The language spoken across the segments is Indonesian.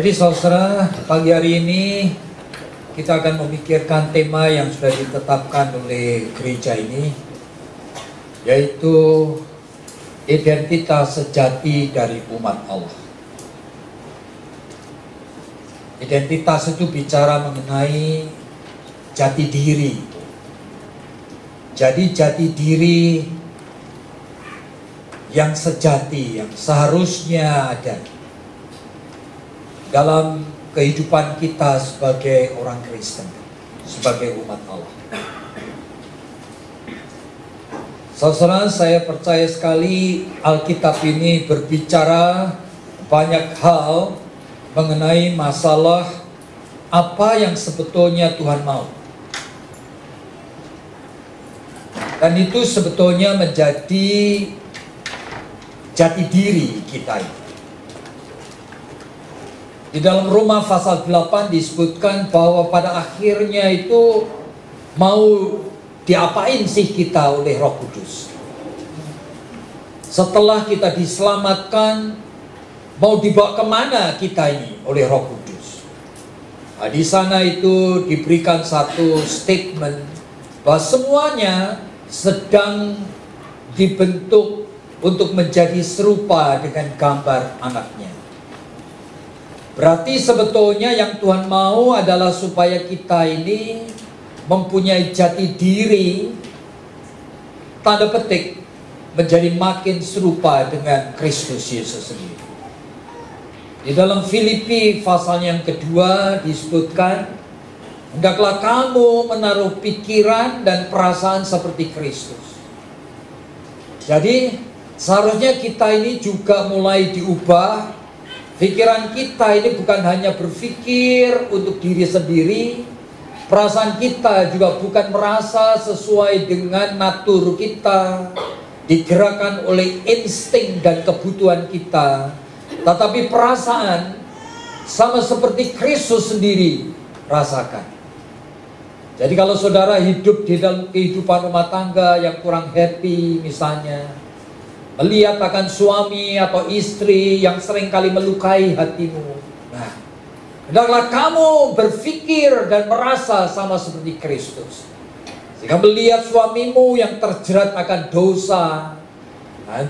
Jadi saudara, pagi hari ini kita akan memikirkan tema yang sudah ditetapkan oleh gereja ini, yaitu identitas sejati dari umat Allah. Identitas itu bicara mengenai jati diri. Jadi jati diri yang sejati, yang seharusnya ada dalam kehidupan kita sebagai orang Kristen, sebagai umat Allah. Saudara, saya percaya sekali Alkitab ini berbicara banyak hal mengenai masalah apa yang sebetulnya Tuhan mau. Dan itu sebetulnya menjadi jati diri kita ini. Di dalam Roma pasal 8 disebutkan bahwa pada akhirnya itu mau diapain sih kita oleh Roh Kudus. Setelah kita diselamatkan, mau dibawa kemana kita ini oleh Roh Kudus. Nah, di sana itu diberikan satu statement bahwa semuanya sedang dibentuk untuk menjadi serupa dengan gambar anaknya. Berarti sebetulnya yang Tuhan mau adalah supaya kita ini mempunyai jati diri, tanda petik, menjadi makin serupa dengan Kristus Yesus sendiri. Di dalam Filipi pasal yang kedua disebutkan, hendaklah kamu menaruh pikiran dan perasaan seperti Kristus. Jadi seharusnya kita ini juga mulai diubah. Pikiran kita ini bukan hanya berpikir untuk diri sendiri. Perasaan kita juga bukan merasa sesuai dengan natur kita, digerakkan oleh insting dan kebutuhan kita. Tetapi perasaan sama seperti Kristus sendiri rasakan. Jadi kalau saudara hidup di dalam kehidupan rumah tangga yang kurang happy misalnya, melihat akan suami atau istri yang seringkali melukai hatimu, nah, hendaklah kamu berpikir dan merasa sama seperti Kristus. Sehingga melihat suamimu yang terjerat akan dosa, nah,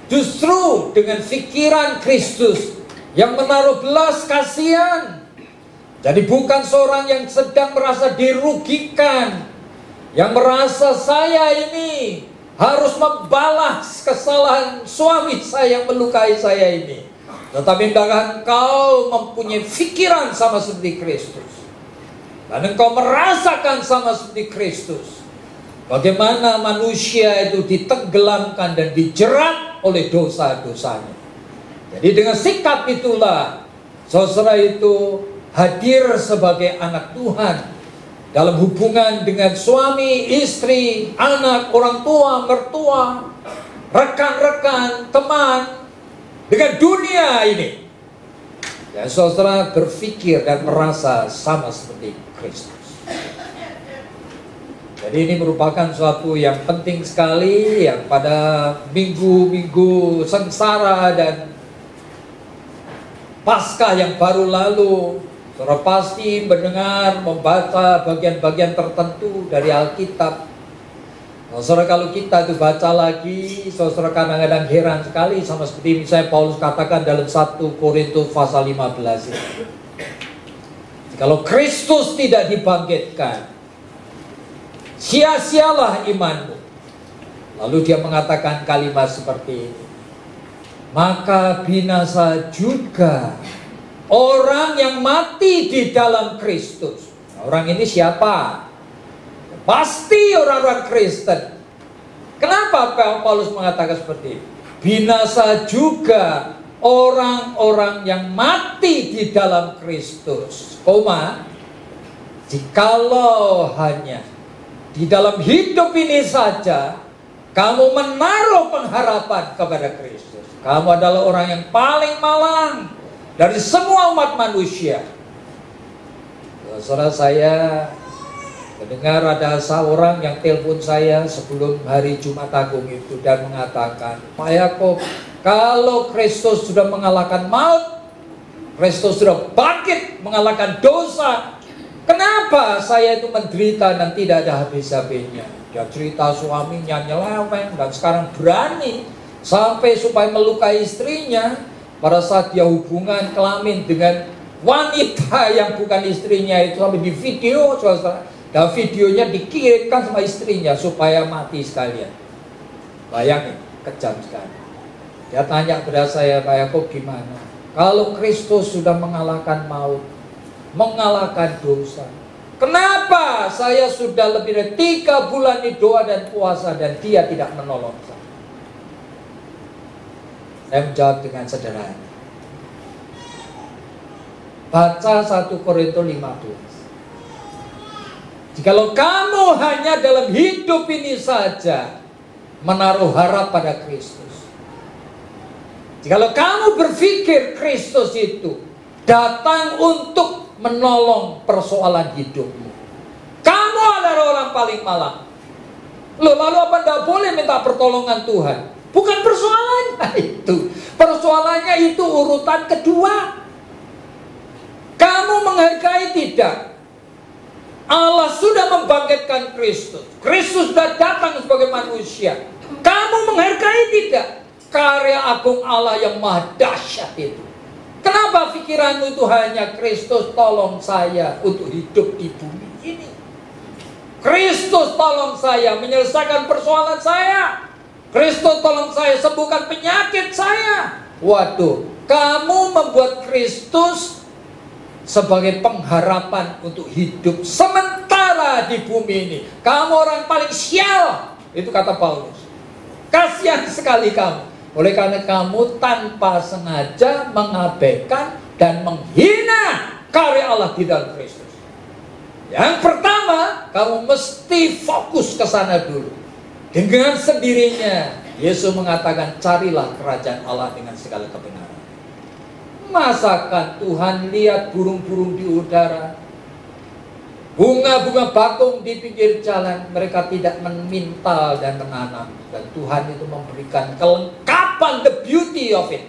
justru dengan pikiran Kristus yang menaruh belas kasihan. Jadi bukan seorang yang sedang merasa dirugikan, yang merasa saya ini harus membalas kesalahan suami saya yang melukai saya ini. Tetapi hendaklah engkau mempunyai pikiran sama seperti Kristus. Dan engkau merasakan sama seperti Kristus. Bagaimana manusia itu ditenggelamkan dan dijerat oleh dosa-dosanya. Jadi dengan sikap itulah saudara itu hadir sebagai anak Tuhan. Dalam hubungan dengan suami, istri, anak, orang tua, mertua, rekan-rekan, teman, dengan dunia ini. Ya, saudara berpikir dan merasa sama seperti Kristus. Jadi ini merupakan suatu yang penting sekali, yang pada minggu-minggu sengsara dan Paskah yang baru lalu, saudara pasti mendengar, membaca bagian-bagian tertentu dari Alkitab. Saudara, kalau kita itu baca lagi, saudara kadang-kadang heran sekali, sama seperti misalnya Paulus katakan dalam 1 Korintus pasal 15 ini. Kalau Kristus tidak dibangkitkan, sia-sialah imanmu. Lalu dia mengatakan kalimat seperti ini, maka binasa juga orang yang mati di dalam Kristus. Orang ini siapa? Pasti orang-orang Kristen. Kenapa Paulus mengatakan seperti itu? Binasa juga orang-orang yang mati di dalam Kristus. Jikalau hanya di dalam hidup ini saja kamu menaruh pengharapan kepada Kristus, kamu adalah orang yang paling malang dari semua umat manusia. Saudara, saya mendengar ada seorang yang telepon saya sebelum hari Jumat Agung itu dan mengatakan, Pak Yakob, kalau Kristus sudah mengalahkan maut, Kristus sudah bangkit mengalahkan dosa. Kenapa saya itu menderita dan tidak ada habis-habisnya? Dia cerita suaminya nyeleweng dan sekarang berani sampai supaya melukai istrinya pada saat dia hubungan kelamin dengan wanita yang bukan istrinya itu, sampai di video, saudara. Dan videonya dikirimkan sama istrinya supaya mati sekalian. Bayangin, kejam sekali. Dia tanya kepada saya, Pak Yakob, gimana? Kalau Kristus sudah mengalahkan maut, mengalahkan dosa, kenapa saya sudah lebih dari 3 bulan di doa dan puasa dan dia tidak menolong saya? Saya menjawab dengan sederhana. Baca 1 Korintus 15. Jikalau kamu hanya dalam hidup ini saja menaruh harap pada Kristus, jikalau kamu berpikir Kristus itu datang untuk menolong persoalan hidupmu, kamu adalah orang paling malang. Lalu apa tidak boleh minta pertolongan Tuhan? Bukan persoalannya itu. Persoalannya itu urutan kedua. Kamu menghargai tidak? Allah sudah membangkitkan Kristus. Kristus sudah datang sebagai manusia. Kamu menghargai tidak karya agung Allah yang maha dahsyat itu? Kenapa pikiranmu itu hanya Kristus tolong saya untuk hidup di bumi ini? Kristus tolong saya menyelesaikan persoalan saya. Kristus tolong saya sembuhkan penyakit saya. Waduh, kamu membuat Kristus sebagai pengharapan untuk hidup sementara di bumi ini. Kamu orang paling sial, itu kata Paulus. Kasihan sekali kamu. Oleh karena kamu tanpa sengaja mengabaikan dan menghina karya Allah di dalam Kristus. Yang pertama, kamu mesti fokus ke sana dulu. Dengan sendirinya, Yesus mengatakan, carilah kerajaan Allah dengan segala kebenaran. Masakan Tuhan lihat burung-burung di udara, bunga-bunga bakung di pinggir jalan, mereka tidak memintal dan menanam, dan Tuhan itu memberikan kelengkapan, the beauty of it,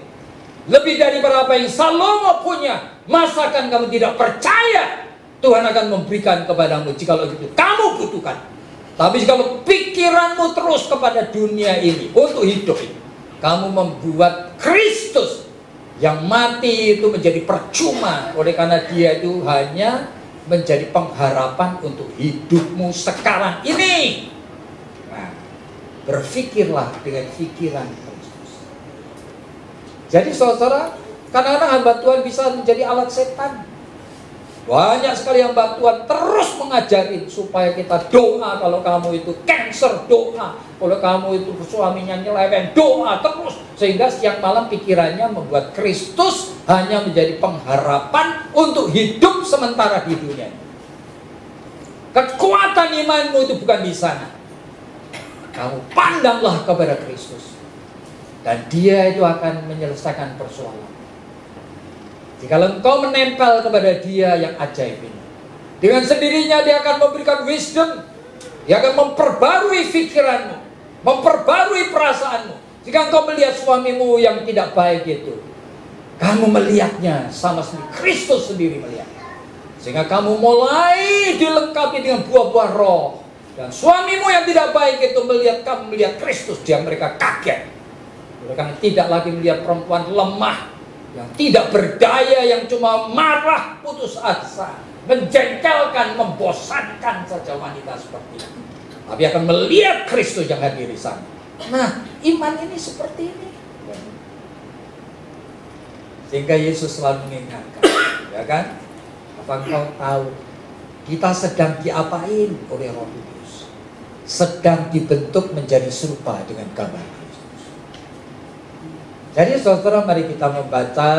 lebih daripada apa yang Salomo punya. Masakan kamu tidak percaya Tuhan akan memberikan kepadamu jikalau itu kamu butuhkan? Tapi jikalau pikiranmu terus kepada dunia ini untuk hidup ini, kamu membuat Kristus yang mati itu menjadi percuma. Oleh karena dia itu hanya menjadi pengharapan untuk hidupmu sekarang ini. Nah, berpikirlah dengan pikiran Kristus. Jadi saudara, kadang-kadang hamba Tuhan bisa menjadi alat setan. Banyak sekali hamba Tuhan terus mengajarin supaya kita doa. Kalau kamu itu cancer, doa. Kalau kamu itu suaminya nyeleweng, doa terus. Sehingga siang malam pikirannya membuat Kristus hanya menjadi pengharapan untuk hidup sementara di dunia. Kekuatan imanmu itu bukan di sana. Kamu pandanglah kepada Kristus, dan dia itu akan menyelesaikan persoalan. Jikalau engkau menempel kepada dia yang ajaib ini, dengan sendirinya dia akan memberikan wisdom. Dia akan memperbarui pikiranmu, memperbarui perasaanmu. Jika engkau melihat suamimu yang tidak baik itu, kamu melihatnya sama seperti Kristus sendiri melihat. Sehingga kamu mulai dilengkapi dengan buah-buah roh. Dan suamimu yang tidak baik itu melihat kamu melihat Kristus, dia mereka kaget. Mereka tidak lagi melihat perempuan lemah, yang tidak berdaya, yang cuma marah, putus asa, menjengkelkan, membosankan saja wanita seperti itu. Tapi akan melihat Kristus yang hadir di sana. Nah, iman ini seperti ini. Sehingga Yesus selalu mengingatkan, ya kan? Apa engkau tahu kita sedang diapain oleh Roh Kudus? Sedang dibentuk menjadi serupa dengan gambar Kristus. Jadi saudara, mari kita membaca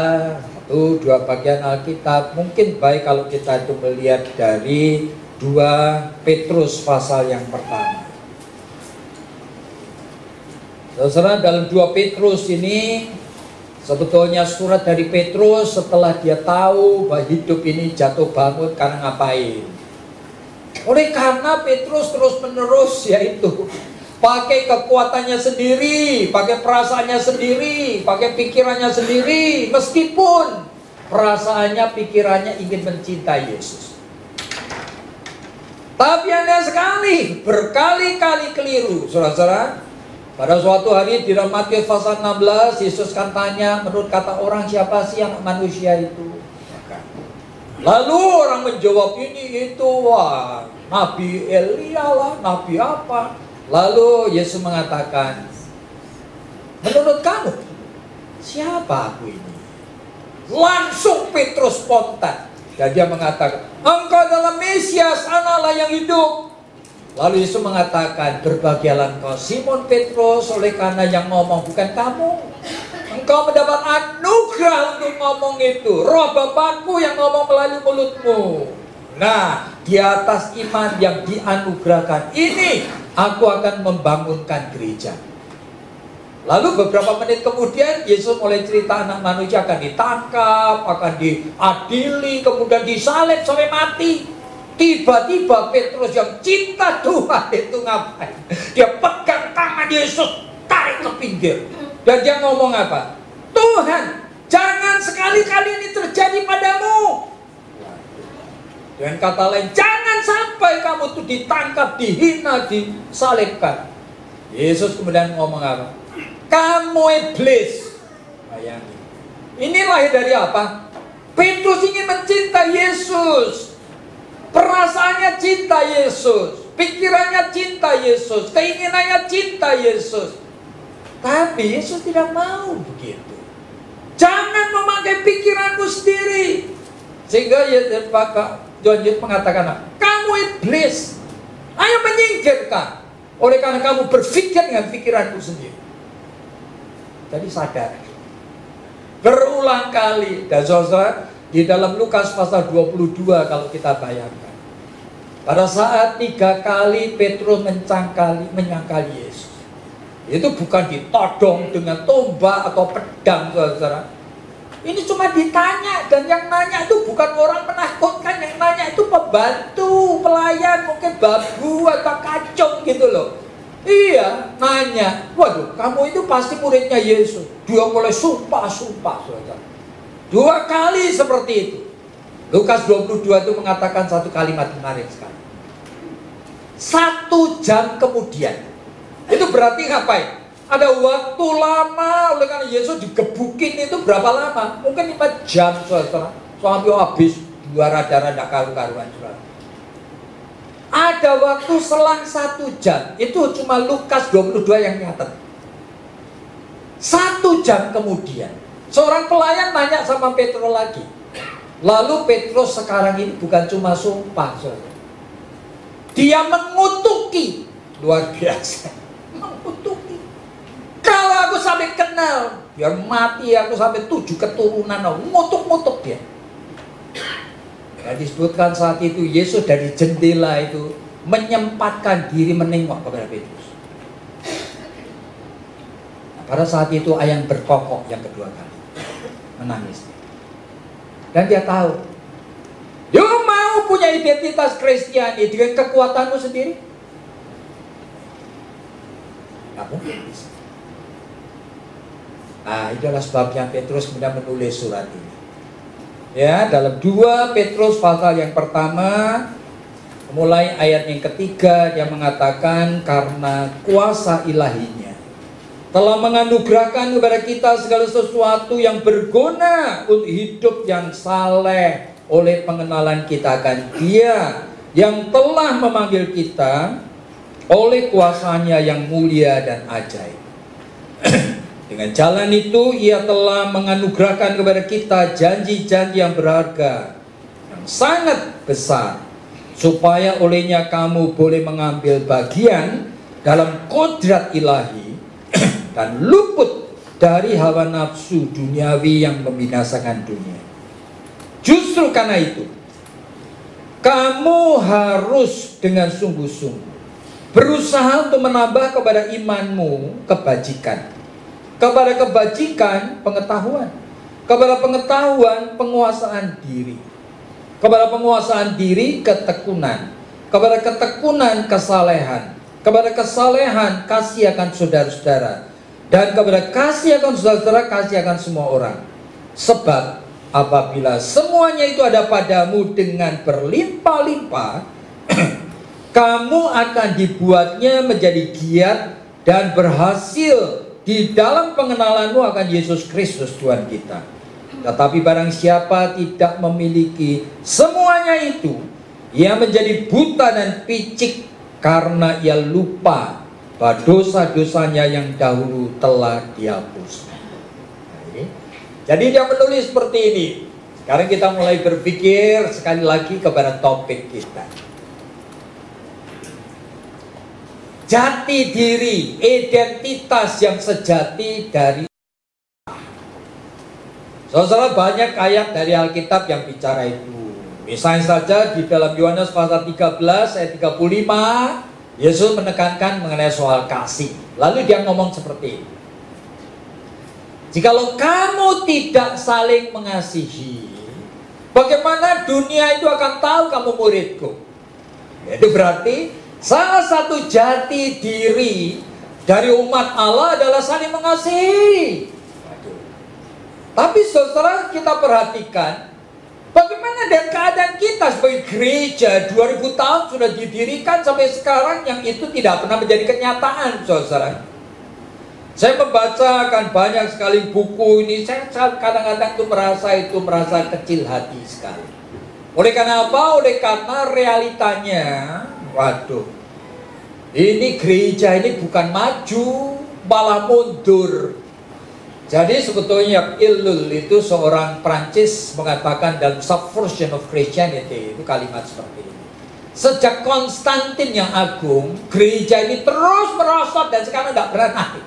1-2 bagian Alkitab. Mungkin baik kalau kita itu melihat dari 2 Petrus pasal yang pertama. Saudara, dalam 2 Petrus ini sebetulnya surat dari Petrus setelah dia tahu bahwa hidup ini jatuh bangun karena ngapain. Oleh karena Petrus terus menerus yaitu pakai kekuatannya sendiri, pakai perasaannya sendiri, pakai pikirannya sendiri. Meskipun perasaannya, pikirannya ingin mencintai Yesus. Tapi aneh sekali, berkali-kali keliru, saudara-saudara. Pada suatu hari di dalam Matius pasal 16, Yesus kan tanya, menurut kata orang siapa sih anak manusia itu? Lalu orang menjawab ini itu, wah, Nabi Elia lah, Nabi apa? Lalu Yesus mengatakan, menurut kamu, siapa aku ini? Langsung Petrus spontan. Dan dia mengatakan, engkau adalah Mesias, Analah yang hidup. Lalu Yesus mengatakan, berbahagialah engkau Simon Petrus, oleh karena yang ngomong bukan kamu. Engkau mendapat anugerah untuk ngomong itu. Roh Bapakku yang ngomong melalui mulutmu. Nah, di atas iman yang dianugerahkan ini, aku akan membangunkan gereja. Lalu beberapa menit kemudian, Yesus mulai cerita anak manusia akan ditangkap, akan diadili, kemudian disalib sampai mati. Tiba-tiba Petrus yang cinta Tuhan itu ngapain? Dia pegang tangan Yesus, tarik ke pinggir. Dan dia ngomong apa? Tuhan, jangan sekali-kali ini terjadi padamu. Dengan kata lain, jangan sampai kamu tuh ditangkap, dihina, disalibkan. Yesus kemudian ngomong apa? Kamu iblis. Bayangin. Ini lahir dari apa? Petrus ingin mencintai Yesus. Perasaannya cinta Yesus, pikirannya cinta Yesus, keinginannya cinta Yesus. Tapi Yesus tidak mau begitu. Jangan memakai pikiranmu sendiri. Sehingga John Yesus mengatakan, kamu iblis, ayo menyingkirkan. Oleh karena kamu berpikir dengan pikiranmu sendiri. Jadi sadar. Berulang kali. Dan saudara, di dalam Lukas pasal 22 kalau kita bayangkan. Pada saat 3 kali Petrus menyangkali Yesus. Itu bukan ditodong dengan tombak atau pedang, saudara. Ini cuma ditanya, dan yang nanya itu bukan orang menakutkan, yang nanya itu pembantu, pelayan, mungkin babu atau kacung gitu loh. Iya, nanya, waduh, kamu itu pasti muridnya Yesus. Dia mulai sumpah-sumpah, saudara. 2 kali seperti itu. Lukas 22 itu mengatakan satu kalimat menarik sekali. 1 jam kemudian. Itu berarti ngapain? Ada waktu lama, oleh karena Yesus digebukin itu berapa lama? Mungkin 5 jam, saudara. Sampai habis darah tidak karu-karuan, saudara. Ada waktu selang 1 jam. Itu cuma Lukas 22 yang nyatet. 1 jam kemudian, seorang pelayan nanya sama Petrus lagi. Lalu Petrus sekarang ini bukan cuma sumpah, saudara. Dia mengutuki. Luar biasa. Mengutuki. Kalau aku sampai kenal, biar mati aku sampai 7 keturunan. Ngutuk-ngutuk dia. Ya, disebutkan saat itu Yesus dari jendela itu menyempatkan diri menengok kepada Petrus. Pada saat itu ayam berkokok yang kedua kali. Menangis. Dan dia tahu, you mau punya identitas Kristiani dengan kekuatanmu sendiri? Tidak mungkin bisa. Nah, itulah sebabnya Petrus kemudian menulis surat ini. Ya, dalam 2 Petrus pasal yang pertama, mulai ayat yang ketiga, dia mengatakan karena kuasa ilahinya telah menganugerahkan kepada kita segala sesuatu yang berguna untuk hidup yang saleh oleh pengenalan kita akan Dia yang telah memanggil kita oleh kuasanya yang mulia dan ajaib. Dengan jalan itu Ia telah menganugerahkan kepada kita janji-janji yang berharga, yang sangat besar, supaya olehnya kamu boleh mengambil bagian dalam kodrat ilahi dan luput dari hawa nafsu duniawi yang membinasakan dunia. Justru karena itu, kamu harus dengan sungguh-sungguh berusaha untuk menambah kepada imanmu kebajikan, kepada kebajikan pengetahuan, kepada pengetahuan penguasaan diri, kepada penguasaan diri ketekunan, kepada ketekunan kesalehan, kepada kesalehan kasih akan saudara-saudara, dan kepada kasih akan saudara-saudara kasih akan semua orang. Sebab apabila semuanya itu ada padamu dengan berlimpah-limpah, kamu akan dibuatnya menjadi giat dan berhasil di dalam pengenalanmu akan Yesus Kristus Tuhan kita. Tetapi barang siapa tidak memiliki semuanya itu, ia menjadi buta dan picik karena ia lupa bahwa dosa-dosanya yang dahulu telah dihapus. Jadi dia menulis seperti ini. Sekarang kita mulai berpikir sekali lagi kepada topik kita. Jati diri, identitas yang sejati dari Saudara, banyak ayat dari Alkitab yang bicara itu. Misalnya saja di dalam Yohanes pasal 13 ayat 35, Yesus menekankan mengenai soal kasih. Lalu dia ngomong seperti ini. Jikalau kamu tidak saling mengasihi, bagaimana dunia itu akan tahu kamu muridku? Itu berarti salah satu jati diri dari umat Allah adalah saling mengasihi. Tapi saudara, kita perhatikan bagaimana dengan keadaan kita sebagai gereja 2000 tahun sudah didirikan sampai sekarang yang itu tidak pernah menjadi kenyataan, saudara. Saya membacakan banyak sekali buku ini, saya kadang-kadang merasa kecil hati sekali. Oleh karena apa? Oleh karena realitanya, waduh, ini gereja ini bukan maju, malah mundur. Jadi sebetulnya Ellul itu seorang Prancis mengatakan dalam Subversion of Christianity, itu kalimat seperti ini. Sejak Konstantin yang agung, gereja ini terus merosot dan sekarang tidak pernah naik.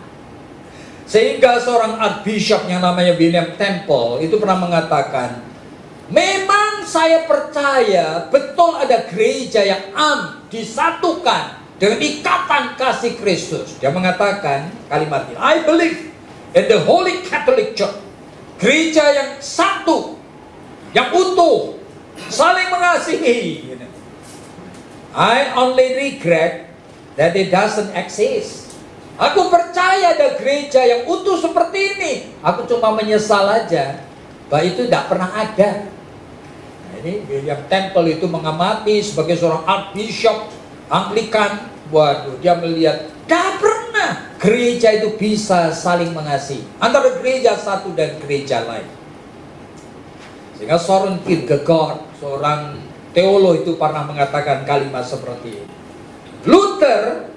Sehingga seorang Archbishop yang namanya William Temple itu pernah mengatakan, memang saya percaya betul ada gereja yang disatukan dengan ikatan kasih Kristus. Dia mengatakan kalimat ini, I believe in the Holy Catholic Church. Gereja yang satu, yang utuh, saling mengasihi. I only regret that it doesn't exist. Aku percaya ada gereja yang utuh seperti ini. Aku cuma menyesal aja bahwa itu tidak pernah ada. Nah, ini William Temple itu mengamati sebagai seorang Archbishop Anglikan. Waduh, dia melihat tidak pernah gereja itu bisa saling mengasihi antara gereja satu dan gereja lain. Sehingga Soren Kierkegaard, seorang teolog itu pernah mengatakan kalimat seperti ini. Luther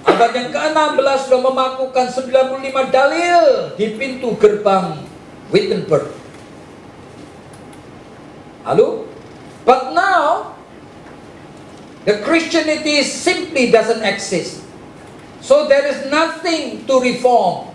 abad yang ke-16 sudah memakukan 95 dalil di pintu gerbang Wittenberg. Lalu, but now the Christianity simply doesn't exist. So there is nothing to reform.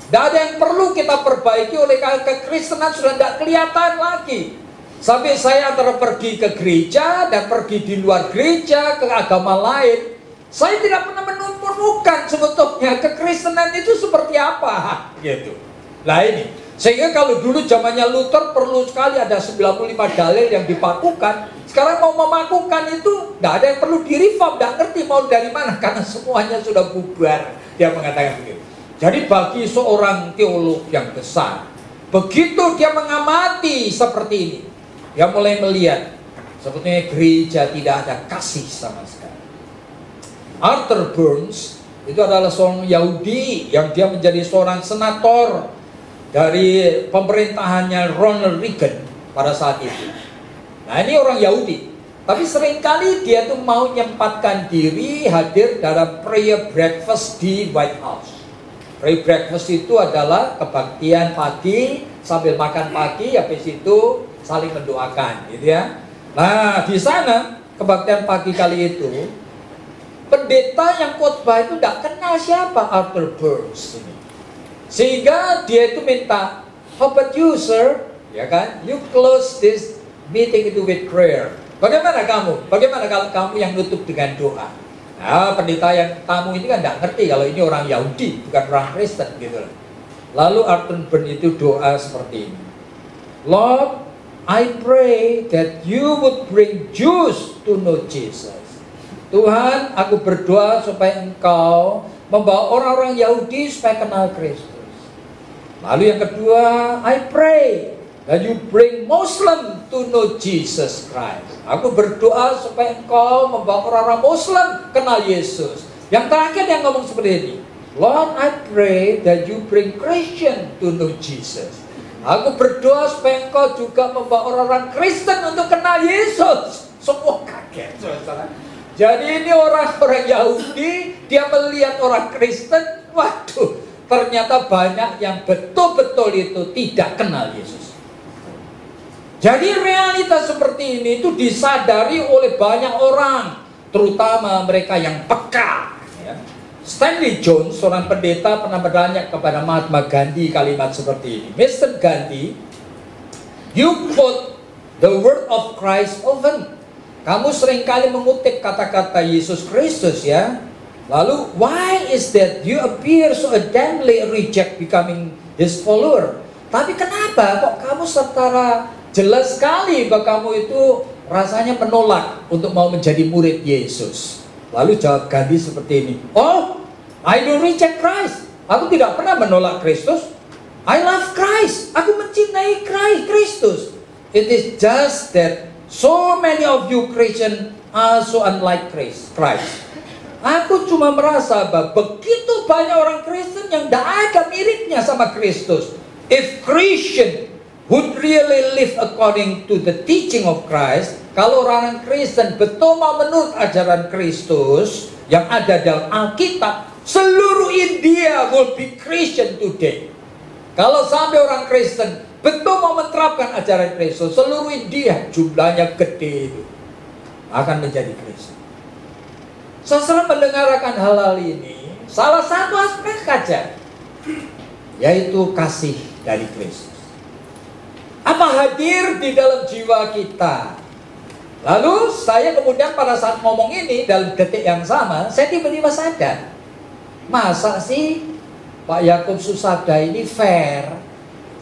Tidak ada yang perlu kita perbaiki, oleh karena kekristenan sudah tidak kelihatan lagi. Sampai saya antara pergi ke gereja dan pergi di luar gereja ke agama lain, saya tidak pernah menemukan sebetulnya kekristenan itu seperti apa, gitu. Nah ini, sehingga kalau dulu zamannya Luther perlu sekali ada 95 dalil yang dipakukan. Sekarang mau memakukan itu, tidak ada yang perlu direform, tidak ngerti mau dari mana karena semuanya sudah bubar. Dia mengatakan begitu. Jadi bagi seorang teolog yang besar, begitu dia mengamati seperti ini, dia mulai melihat sebetulnya gereja tidak ada kasih sama sekali. Arthur Burns itu adalah seorang Yahudi yang dia menjadi seorang senator dari pemerintahannya Ronald Reagan pada saat itu. Nah ini orang Yahudi, tapi seringkali dia tuh mau menyempatkan diri hadir dalam prayer breakfast di White House. Prayer breakfast itu adalah kebaktian pagi sambil makan pagi, habis itu saling mendoakan, gitu ya. Nah di sana kebaktian pagi kali itu, pendeta yang khotbah itu tidak kenal siapa Arthur Burns ini. Sehingga dia itu minta, how about you sir? Ya kan, you close this meeting itu with prayer. Bagaimana kamu? Bagaimana kalau kamu yang nutup dengan doa? Nah, pendeta yang tamu ini kan tidak ngerti kalau ini orang Yahudi, bukan orang Kristen gitu. Lalu Arthur Burns itu doa seperti ini. Lord, I pray that you would bring Jews to know Jesus. Tuhan, aku berdoa supaya Engkau membawa orang-orang Yahudi supaya kenal Kristus. Lalu yang kedua, I pray that you bring Muslim to know Jesus Christ. Aku berdoa supaya engkau membawa orang-orang Muslim kenal Yesus. Yang terakhir yang ngomong seperti ini, Lord, I pray that you bring Christian to know Jesus. Aku berdoa supaya engkau juga membawa orang-orang Kristen untuk kenal Yesus. Semua kaget, saudara. Jadi ini orang-orang Yahudi, dia melihat orang Kristen, waduh, ternyata banyak yang betul-betul itu tidak kenal Yesus. Jadi realitas seperti ini itu disadari oleh banyak orang, terutama mereka yang peka. Ya. Stanley Jones, seorang pendeta, pernah bertanya kepada Mahatma Gandhi kalimat seperti ini. Mr. Gandhi, you quote the word of Christ often. Kamu seringkali mengutip kata-kata Yesus Kristus ya. Lalu, why is that you appear so adamantly reject becoming his follower? Tapi kenapa kok kamu setara jelas sekali bahwa kamu itu rasanya menolak untuk mau menjadi murid Yesus? Lalu jawab Gandhi seperti ini. Oh, I don't reject Christ. Aku tidak pernah menolak Kristus. I love Christ. Aku mencintai Kristus. It is just that so many of you Christian are so unlike Christ. Aku cuma merasa bahwa begitu banyak orang Kristen yang tidak ada miripnya sama Kristus. If Christian would really live according to the teaching of Christ, kalau orang Kristen betul mau menurut ajaran Kristus yang ada dalam Alkitab, seluruh India will be Christian today. Kalau sampai orang Kristen betul mau menerapkan ajaran Kristus, seluruh India jumlahnya gede itu akan menjadi Kristen. Setelah mendengarkan hal-hal ini, salah satu aspek saja, yaitu kasih dari Kristus. Apa hadir di dalam jiwa kita? Lalu saya kemudian pada saat ngomong ini dalam detik yang sama, saya tiba-tiba sadar, masa sih Pak Yakub Susada ini fair?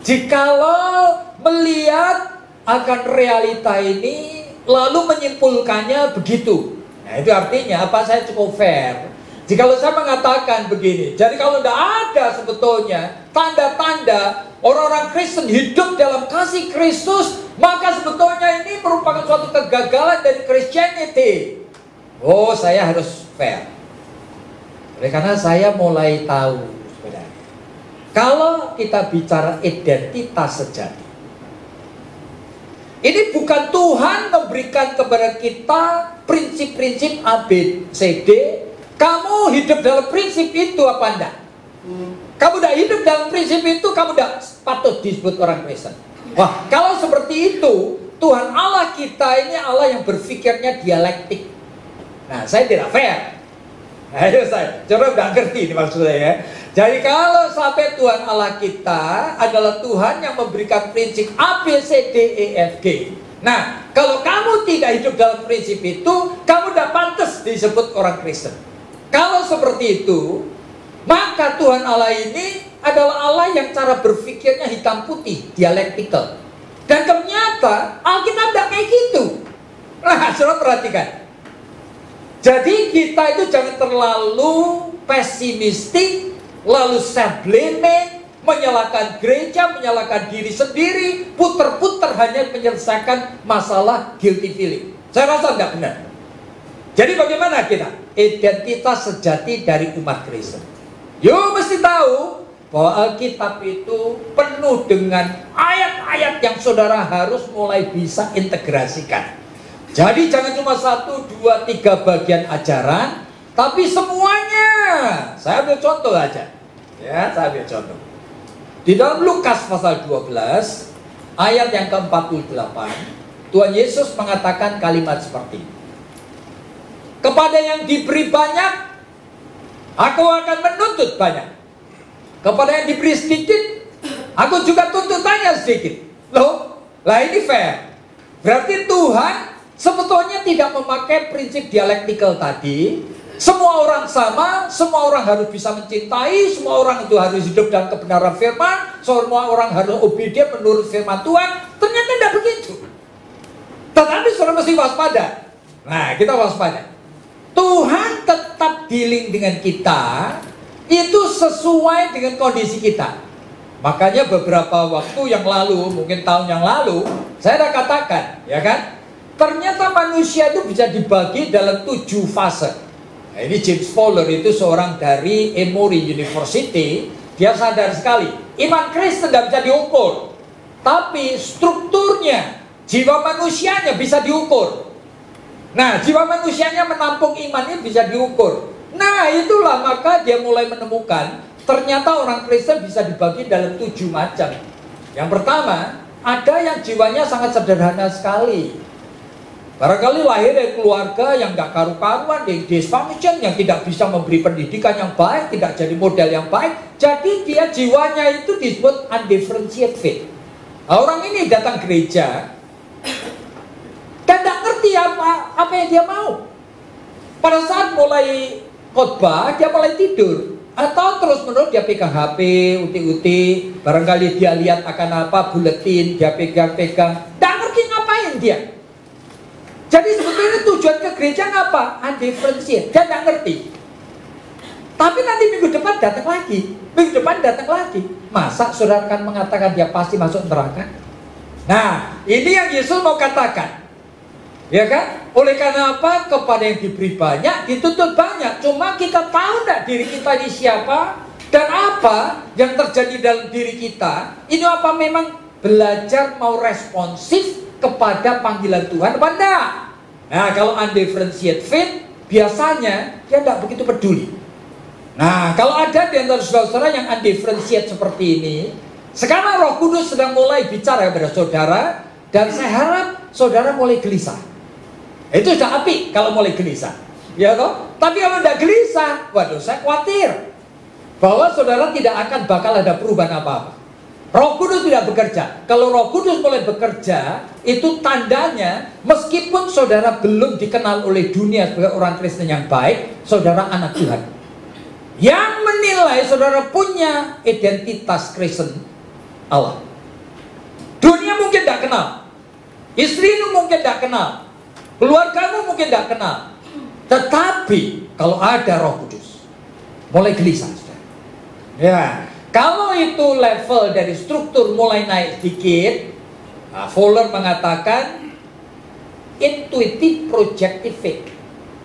Jikalau melihat akan realita ini lalu menyimpulkannya begitu. Nah itu artinya apa, saya cukup fair jikalau saya mengatakan begini. Jadi kalau tidak ada sebetulnya tanda-tanda orang-orang Kristen hidup dalam kasih Kristus, maka sebetulnya ini merupakan suatu kegagalan dari Christianity. Oh, saya harus fair. Oleh karena saya mulai tahu sebenarnya, kalau kita bicara identitas sejati, ini bukan Tuhan memberikan kepada kita prinsip-prinsip A, B, C, D. Kamu hidup dalam prinsip itu apa enggak? Kamu tidak hidup dalam prinsip itu, kamu tidak patut disebut orang Kristen. Wah, kalau seperti itu, Tuhan Allah kita ini Allah yang berpikirnya dialektik. Nah, saya tidak fair. Ayo saya, coba nggak ngerti ini maksud saya ya. Jadi kalau sampai Tuhan Allah kita adalah Tuhan yang memberikan prinsip A, B, C, D, E, F, G. Nah, kalau kamu tidak hidup dalam prinsip itu, kamu tidak pantas disebut orang Kristen. Kalau seperti itu, maka Tuhan Allah ini adalah Allah yang cara berpikirnya hitam putih, dialektikal. Dan ternyata Alkitab tidak kayak gitu. Nah, saudara perhatikan. Jadi kita itu jangan terlalu pesimistik, lalu self-blaming, menyalahkan gereja, menyalahkan diri sendiri, puter-puter hanya menyelesaikan masalah guilty feeling. Saya rasa tidak benar. Jadi bagaimana kita? Identitas sejati dari umat Kristen. Yuk mesti tahu bahwa Alkitab itu penuh dengan ayat-ayat yang saudara harus mulai bisa integrasikan. Jadi jangan cuma 1, 2, 3 bagian ajaran, tapi semuanya. Saya ambil contoh aja. Ya, saya ambil contoh. Di dalam Lukas pasal 12, ayat yang ke-48, Tuhan Yesus mengatakan kalimat seperti ini. Kepada yang diberi banyak, aku akan menuntut banyak. Kepada yang diberi sedikit, aku juga tuntutannya sedikit. Loh, lah ini fair. Berarti Tuhan sebetulnya tidak memakai prinsip dialektikal tadi. Semua orang sama, semua orang harus bisa mencintai, semua orang itu harus hidup dalam kebenaran firman, semua orang harus obedient menurut firman Tuhan. Ternyata tidak begitu. Tetapi saudara mesti waspada. Nah, kita waspada. Tuhan tetap dealing dengan kita itu sesuai dengan kondisi kita. Makanya beberapa waktu yang lalu, mungkin tahun yang lalu, saya sudah katakan, ya kan? Ternyata manusia itu bisa dibagi dalam 7 fase. Nah, ini James Fowler itu seorang dari Emory University. Dia sadar sekali, iman Kristen tidak bisa diukur, tapi strukturnya, jiwa manusianya bisa diukur. Nah, jiwa manusianya menampung imannya bisa diukur. Nah, itulah maka dia mulai menemukan ternyata orang Kristen bisa dibagi dalam 7 macam. Yang pertama, ada yang jiwanya sangat sederhana sekali. Barangkali lahir dari keluarga yang gak karu-karuan, yang dysfunction, yang tidak bisa memberi pendidikan yang baik, tidak jadi model yang baik. Jadi dia jiwanya itu disebut undifferentiated faith. Nah, orang ini datang gereja dan gak ngerti apa yang dia mau. Pada saat mulai khotbah, dia mulai tidur. Atau terus-menerus dia pegang HP, uti-uti. Barangkali dia lihat akan apa, buletin, dia pegang-pegang. Gak ngerti ngapain dia. Jadi sebetulnya tujuan ke gereja apa? Undifferentiated. Dia gak ngerti. Tapi nanti minggu depan datang lagi. Minggu depan datang lagi. Masa saudara akan mengatakan dia pasti masuk neraka? Nah, ini yang Yesus mau katakan. Ya kan? Oleh karena apa? Kepada yang diberi banyak, dituntut banyak. Cuma kita tahu enggak diri kita ini siapa? Dan apa yang terjadi dalam diri kita? Ini apa memang belajar mau responsif kepada panggilan Tuhan apa enggak? Nah, kalau undifferentiated faith, biasanya dia enggak begitu peduli. Nah, kalau ada di antara saudara-saudara yang undifferentiated seperti ini, sekarang Roh Kudus sedang mulai bicara kepada saudara, dan saya harap saudara mulai gelisah. Itu sudah apik kalau mulai gelisah, ya toh? Tapi kalau tidak gelisah, waduh, saya khawatir bahwa saudara tidak akan bakal ada perubahan apa-apa. Roh Kudus tidak bekerja. Kalau Roh Kudus mulai bekerja, itu tandanya meskipun saudara belum dikenal oleh dunia sebagai orang Kristen yang baik, saudara anak Tuhan. Yang menilai saudara punya identitas Kristen Allah. Dunia mungkin tidak kenal, istrimu mungkin tidak kenal, keluargamu mungkin tidak kenal. Tetapi kalau ada Roh Kudus, mulai gelisah, saudara. Ya, kalau itu level dari struktur mulai naik sedikit, nah, Fowler mengatakan intuitive projective faith.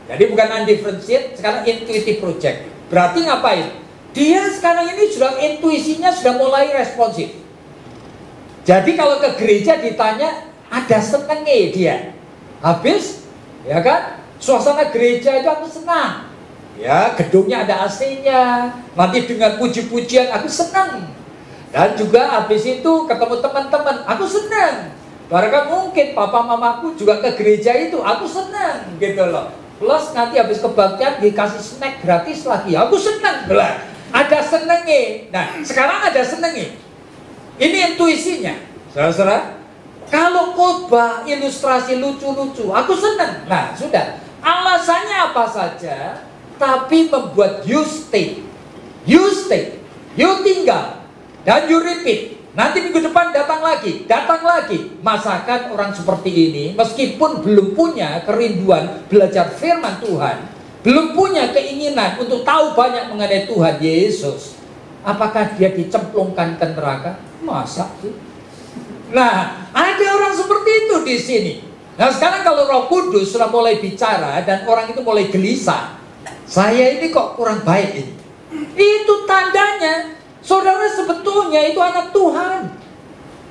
Jadi bukan undifferentiated, sekarang intuitive projective. Berarti ngapain? Dia sekarang ini sudah intuisinya sudah mulai responsif. Jadi kalau ke gereja ditanya, ada senengnya dia. Habis, ya kan? Suasana gereja itu aku senang. Ya, gedungnya ada AC-nya. Nanti dengan puji-pujian aku senang. Dan juga habis itu ketemu teman-teman, aku senang. Barangkali mungkin papa mamaku juga ke gereja itu, aku senang gitu loh. Plus nanti habis kebaktian dikasih snack gratis lagi, aku senang. Belah. Ada senengnya. Nah, sekarang ada senengnya. Ini intuisinya, saudara-saudara. Kalau khotbah ilustrasi lucu-lucu, aku senang. Nah, sudah. Alasannya apa saja, tapi membuat you stay. You stay. You tinggal. Dan you repeat. Nanti minggu depan datang lagi. Datang lagi. Masakan orang seperti ini, meskipun belum punya kerinduan belajar firman Tuhan, belum punya keinginan untuk tahu banyak mengenai Tuhan Yesus, apakah dia dicemplungkan ke neraka? Masa sih? Nah, ada orang seperti itu di sini. Nah, sekarang kalau Roh Kudus sudah mulai bicara dan orang itu mulai gelisah, saya ini kok kurang baik ini. Itu tandanya saudara sebetulnya itu anak Tuhan.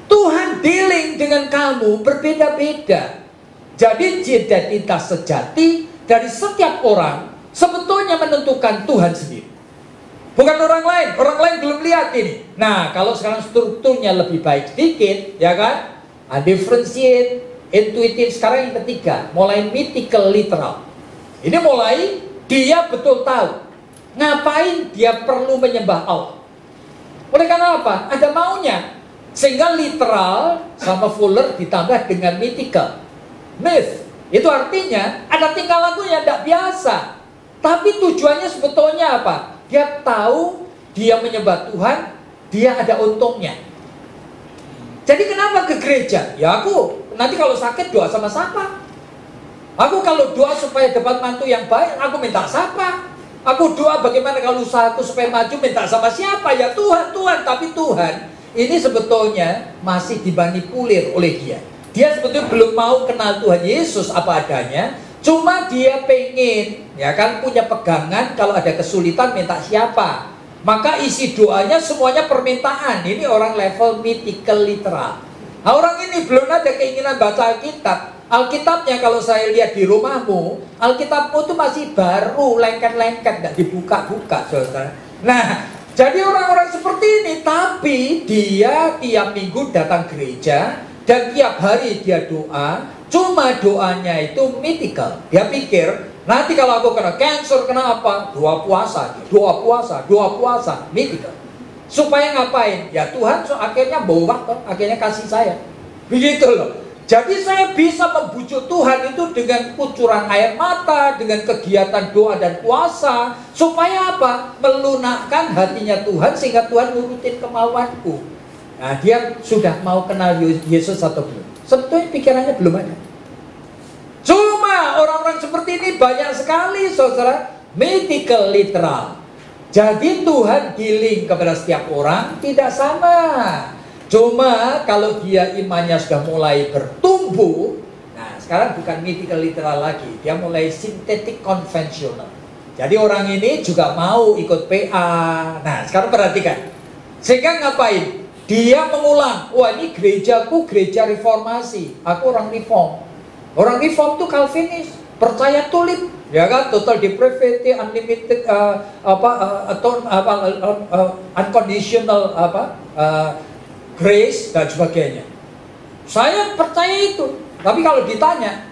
Tuhan dealing dengan kamu berbeda-beda. Jadi identitas sejati dari setiap orang sebetulnya menentukan Tuhan sendiri, bukan orang lain. Orang lain belum lihat ini. Nah, kalau sekarang strukturnya lebih baik sedikit, ya kan? Undifferentiated, intuitive. Sekarang yang ketiga, mulai mythical literal. Ini mulai dia betul tahu ngapain dia perlu menyembah Allah. Oleh karena apa? Ada maunya. Sehingga literal sama Fuller ditambah dengan mythical. Myth. Itu artinya ada tingkah laku yang tidak biasa. Tapi tujuannya sebetulnya apa? Dia tahu dia menyembah Tuhan, dia ada untungnya. Jadi kenapa ke gereja? Ya aku nanti kalau sakit doa sama siapa? Aku kalau doa supaya dapat mantu yang baik, aku minta siapa? Aku doa bagaimana kalau usahaku supaya maju, minta sama siapa? Ya Tuhan, Tuhan. Tapi Tuhan ini sebetulnya masih dimanipulir oleh dia. Dia sebetulnya belum mau kenal Tuhan Yesus apa adanya. Cuma dia pengen, ya kan, punya pegangan kalau ada kesulitan minta siapa. Maka isi doanya semuanya permintaan. Ini orang level mythical literal. Nah, orang ini belum ada keinginan baca Alkitab. Alkitabnya kalau saya lihat di rumahmu, Alkitabmu itu masih baru, lengket-lengket, tidak dibuka-buka, saudara. Nah, jadi orang-orang seperti ini, tapi dia tiap minggu datang gereja, dan tiap hari dia doa, cuma doanya itu mythical. Dia pikir, nanti kalau aku kena cancer, kena apa? Doa puasa, mythical. Supaya ngapain? Ya Tuhan akhirnya bawa, akhirnya kasih saya. Begitu loh. Jadi saya bisa membujuk Tuhan itu dengan kucuran air mata, dengan kegiatan doa dan puasa. Supaya apa? Melunakkan hatinya Tuhan, sehingga Tuhan nurutin kemauanku. Nah, dia sudah mau kenal Yesus atau belum? Sebetulnya pikirannya belum ada. Cuma orang-orang seperti ini banyak sekali, saudara, mythical literal. Jadi Tuhan dealing kepada setiap orang tidak sama. Cuma kalau dia imannya sudah mulai bertumbuh, nah sekarang bukan mythical literal lagi, dia mulai sintetik konvensional. Jadi orang ini juga mau ikut PA. Nah sekarang perhatikan, sehingga ngapain? Dia mengulang, wah ini gerejaku gereja reformasi, aku orang reform. Orang reform itu Calvinis, percaya tulip, ya kan, total depravity, unlimited, unconditional, grace dan sebagainya. Saya percaya itu. Tapi kalau ditanya,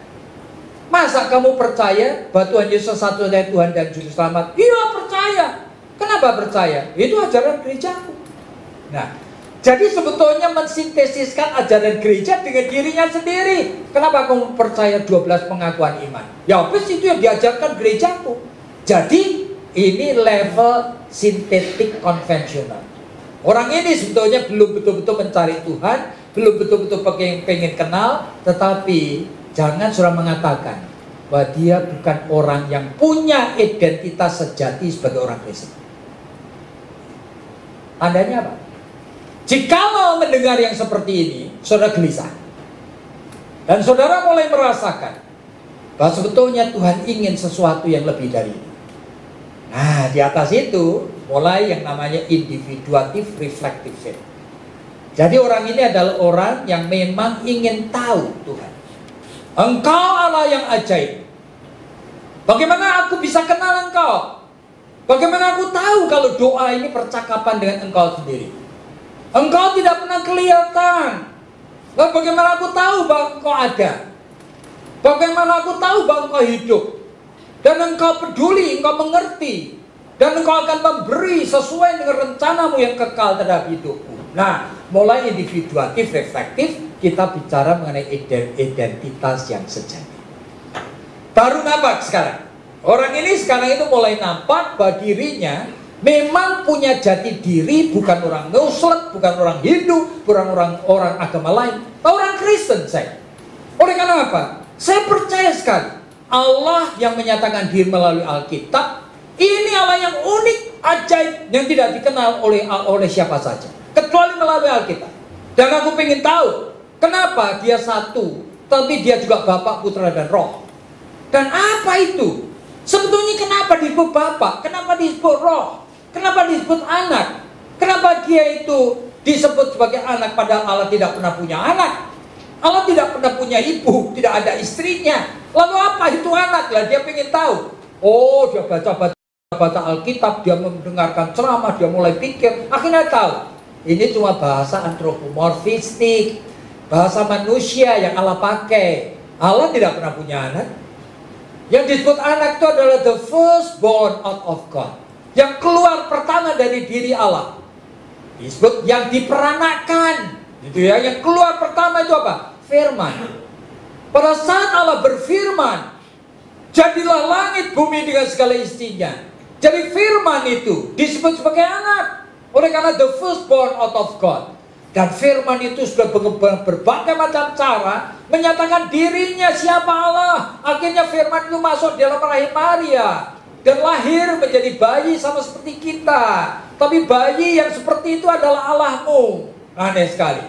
masa kamu percaya bahwa Tuhan Yesus satu-satunya Tuhan dan Juru Selamat? Iya percaya. Kenapa percaya? Itu ajaran gerejaku. Nah, jadi sebetulnya mensintesiskan ajaran gereja dengan dirinya sendiri. Kenapa kamu percaya 12 pengakuan iman? Ya habis itu yang diajarkan gerejaku. Jadi ini level sintetik konvensional. Orang ini sebetulnya belum betul-betul mencari Tuhan, belum betul-betul pengen kenal, tetapi jangan sudah mengatakan bahwa dia bukan orang yang punya identitas sejati sebagai orang Kristen. Tandanya apa? Jikalau mendengar yang seperti ini, saudara gelisah. Dan saudara mulai merasakan bahwa sebetulnya Tuhan ingin sesuatu yang lebih dari ini. Nah, di atas itu mulai yang namanya individuatif reflective faith. Jadi orang ini adalah orang yang memang ingin tahu Tuhan. Engkau Allah yang ajaib. Bagaimana aku bisa kenal Engkau? Bagaimana aku tahu kalau doa ini percakapan dengan Engkau sendiri? Engkau tidak pernah kelihatan. Bagaimana aku tahu bahwa Engkau ada? Bagaimana aku tahu bahwa Engkau hidup? Dan Engkau peduli, Engkau mengerti. Dan Engkau akan memberi sesuai dengan rencanamu yang kekal terhadap hidupku. Nah, mulai individuatif, reflektif, kita bicara mengenai identitas yang sejati. Baru nampak sekarang. Orang ini sekarang itu mulai nampak bahwa dirinya memang punya jati diri, bukan orang Muslim, bukan orang Hindu, bukan orang agama lain, orang Kristen saya. Oleh karena apa? Saya percaya sekali Allah yang menyatakan diri melalui Alkitab, ini Allah yang unik, ajaib, yang tidak dikenal oleh siapa saja, kecuali melalui Alkitab. Dan aku pengen tahu, kenapa dia satu, tapi dia juga Bapa, Putra, dan Roh. Dan apa itu? Sebetulnya kenapa disebut Bapa? Kenapa disebut Roh? Kenapa disebut anak? Kenapa dia itu disebut sebagai anak padahal Allah tidak pernah punya anak? Allah tidak pernah punya ibu, tidak ada istrinya. Lalu apa itu anak? Lah dia pengen tahu. Oh, dia baca Alkitab, dia mendengarkan ceramah, dia mulai pikir, akhirnya tahu. Ini cuma bahasa antropomorfistik, bahasa manusia yang Allah pakai. Allah tidak pernah punya anak. Yang disebut anak itu adalah the firstborn out of God, yang keluar pertama dari diri Allah. Disebut yang diperanakan, gitu ya. Yang keluar pertama itu apa? Firman. Pada saat Allah berfirman, jadilah langit bumi dengan segala isinya. Jadi firman itu disebut sebagai anak. Oleh karena the firstborn out of God. Dan firman itu sudah berbagai macam cara menyatakan dirinya siapa Allah. Akhirnya firman itu masuk dalam rahim Maria dan lahir menjadi bayi sama seperti kita. Tapi bayi yang seperti itu adalah Allahmu. Aneh sekali.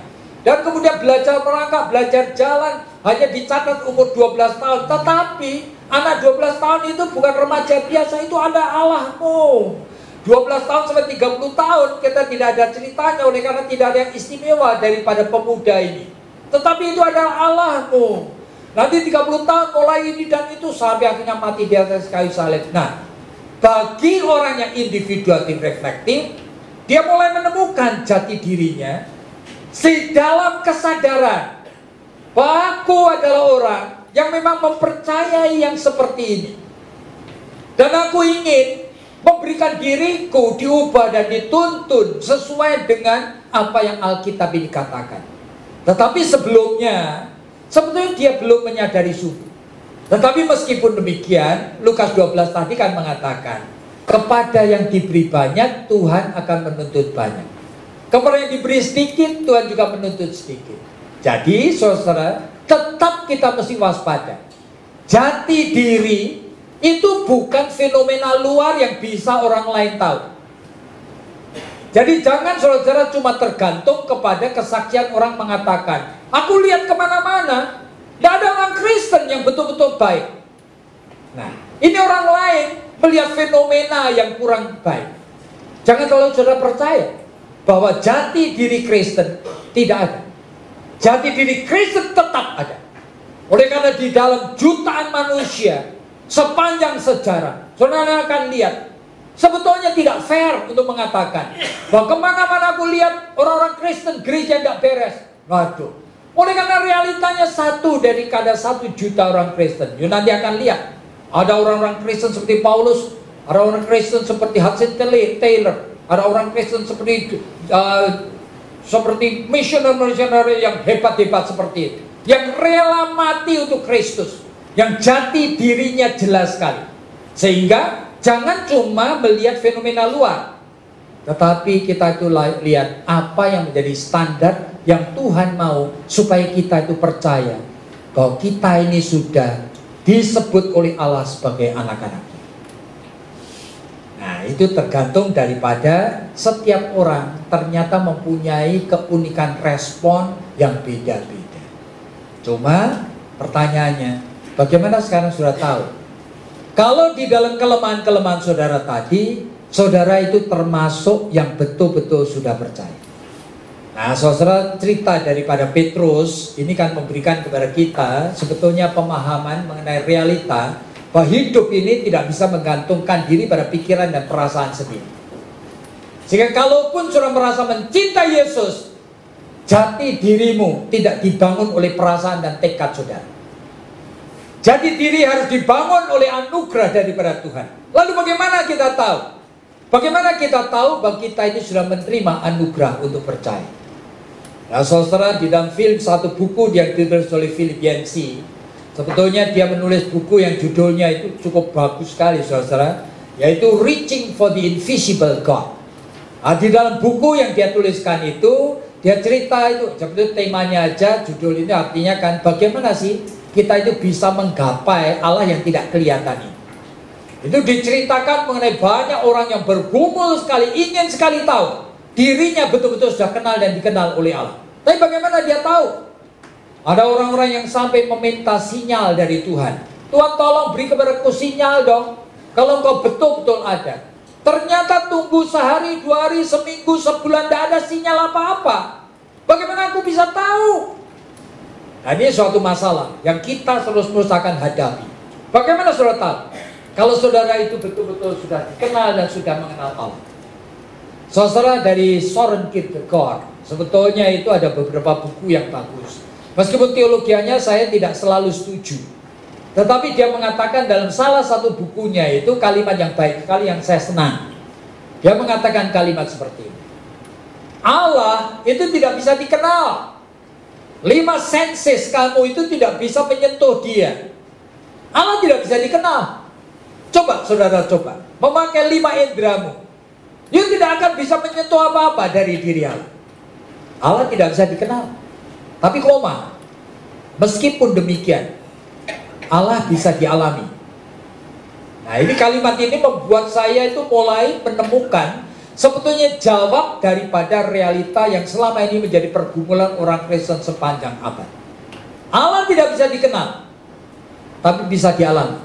Dan kemudian belajar merangkak, belajar jalan, hanya dicatat umur 12 tahun. Tetapi anak 12 tahun itu bukan remaja biasa, itu ada Allahmu. 12 tahun sampai 30 tahun kita tidak ada ceritanya, oleh karena tidak ada yang istimewa daripada pemuda ini. Tetapi itu adalah Allahmu. Nanti 30 tahun mulai ini dan itu sampai akhirnya mati di atas kayu salib. Nah, bagi orang yang individuatif reflektif, dia mulai menemukan jati dirinya dalam kesadaran bahwa aku adalah orang yang memang mempercayai yang seperti ini. Dan aku ingin memberikan diriku diubah dan dituntun sesuai dengan apa yang Alkitab ini katakan. Tetapi sebelumnya, sebetulnya dia belum menyadari sungguh. Tetapi meskipun demikian, Lukas 12 tadi kan mengatakan, kepada yang diberi banyak, Tuhan akan menuntut banyak. Kepada yang diberi sedikit, Tuhan juga menuntut sedikit. Jadi, saudara, tetap kita mesti waspada. Jati diri itu bukan fenomena luar yang bisa orang lain tahu. Jadi jangan saudara cuma tergantung kepada kesaksian orang mengatakan, aku lihat kemana-mana, tidak ada orang Kristen yang betul-betul baik. Nah, ini orang lain melihat fenomena yang kurang baik. Jangan kalau saudara percaya bahwa jati diri Kristen tidak ada. Jati diri Kristen tetap ada. Oleh karena di dalam jutaan manusia sepanjang sejarah, saudara akan lihat, sebetulnya tidak fair untuk mengatakan bahwa kemana-mana aku lihat orang-orang Kristen gereja tidak beres. Waduh. Oleh karena realitanya satu dari kada 1 juta orang Kristen. You nanti akan lihat ada orang-orang Kristen seperti Paulus, ada orang Kristen seperti Hudson Taylor, ada orang Kristen seperti misioner-misioner yang hebat-hebat seperti itu, yang rela mati untuk Kristus, yang jati dirinya jelas sekali. Sehingga jangan cuma melihat fenomena luar, tetapi kita itu lihat apa yang menjadi standar yang Tuhan mau supaya kita itu percaya bahwa kita ini sudah disebut oleh Allah sebagai anak-anak. Nah, itu tergantung daripada setiap orang ternyata mempunyai keunikan respon yang beda-beda. Cuma pertanyaannya, bagaimana sekarang sudah tahu? Kalau di dalam kelemahan-kelemahan saudara tadi, saudara itu termasuk yang betul-betul sudah percaya. Nah, saudara, cerita daripada Petrus ini kan memberikan kepada kita sebetulnya pemahaman mengenai realita bahwa hidup ini tidak bisa menggantungkan diri pada pikiran dan perasaan sendiri. Sehingga kalaupun saudara merasa mencintai Yesus, jati dirimu tidak dibangun oleh perasaan dan tekad saudara. Jati diri harus dibangun oleh anugerah daripada Tuhan. Lalu bagaimana kita tahu? Bagaimana kita tahu bahwa kita itu sudah menerima anugerah untuk percaya? Nah, saudara, di dalam film satu buku yang ditulis oleh Philip Yancey, sebetulnya dia menulis buku yang judulnya itu cukup bagus sekali, saudara, yaitu Reaching for the Invisible God. Nah, di dalam buku yang dia tuliskan itu, dia cerita itu, sebetulnya temanya aja, judul ini artinya kan bagaimana sih kita itu bisa menggapai Allah yang tidak kelihatan ini. Itu diceritakan mengenai banyak orang yang bergumul sekali, ingin sekali tahu dirinya betul-betul sudah kenal dan dikenal oleh Allah. Tapi bagaimana dia tahu? Ada orang-orang yang sampai meminta sinyal dari Tuhan. Tuhan, tolong beri kepadaku sinyal dong, kalau engkau betul-betul ada. Ternyata tunggu sehari, 2 hari, seminggu, sebulan, tidak ada sinyal apa-apa. Bagaimana aku bisa tahu? Nah, ini suatu masalah yang kita terus-menerus akan hadapi. Bagaimana saudara tahu kalau saudara itu betul-betul sudah dikenal dan sudah mengenal Allah? Saudara, dari Soren Kierkegaard, sebetulnya itu ada beberapa buku yang bagus. Meskipun teologianya saya tidak selalu setuju, tetapi dia mengatakan dalam salah satu bukunya itu kalimat yang baik sekali yang saya senang. Dia mengatakan kalimat seperti ini: Allah itu tidak bisa dikenal. 5 senses kamu itu tidak bisa menyentuh dia. Allah tidak bisa dikenal. Coba saudara memakai 5 indramu, you tidak akan bisa menyentuh apa-apa dari diri Allah. Allah tidak bisa dikenal. Tapi koma, meskipun demikian, Allah bisa dialami. Nah, ini kalimat ini membuat saya itu mulai menemukan sebetulnya jawab daripada realita yang selama ini menjadi pergumulan orang Kristen sepanjang abad. Allah tidak bisa dikenal, tapi bisa dialami.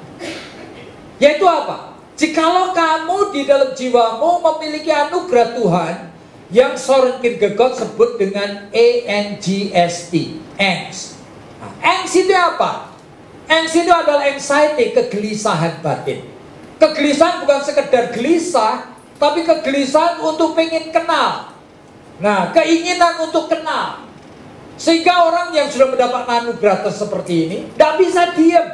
Yaitu apa? Jikalau kamu di dalam jiwamu memiliki anugerah Tuhan yang Søren Kierkegaard sebut dengan ANGST, angst. Nah, angst itu apa? Angst itu adalah anxiety, kegelisahan batin. Kegelisahan bukan sekedar gelisah, tapi kegelisahan untuk pengen kenal. Nah, keinginan untuk kenal. Sehingga orang yang sudah mendapat anugerah seperti ini tidak bisa diam.